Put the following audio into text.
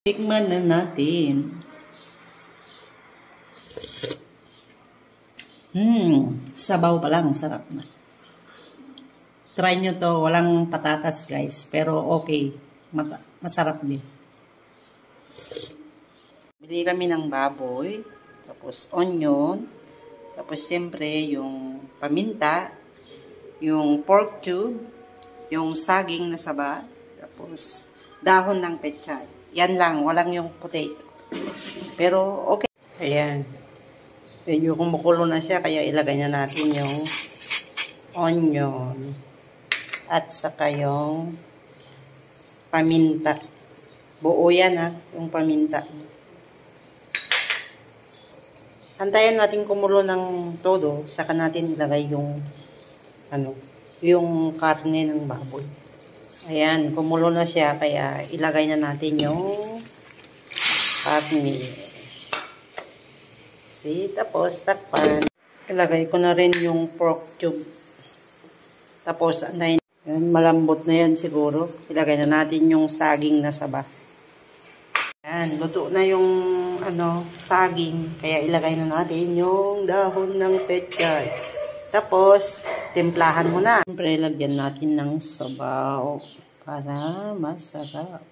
Tikman na natin. Sabaw pa lang, sarap na. Try nyo to, walang patatas guys, pero okay, masarap din. Bili kami ng baboy, tapos onion, tapos siyempre yung paminta, yung pork cube, yung saging na saba, tapos dahon ng pechay. Yan lang, walang yung potato. Pero okay. Ayan. Medyo kumukulo na siya, kaya ilagay na natin yung onion. At saka yung paminta. Buo yan ha, yung paminta. Antayin natin kumulo ng todo, saka natin ilagay yung yung karne ng baboy. Ayan, kumulo na siya, kaya ilagay na natin yung karne. See, tapos takpan. Ilagay ko na rin yung pork cube. Tapos antayin. Yan, malambot na yan siguro. Ilagay na natin yung saging na saba. Yan, luto na yung saging. Kaya ilagay na natin yung dahon ng pechay. Tapos, timplahan mo na. Siyempre, lagyan natin ng sabaw para masarap.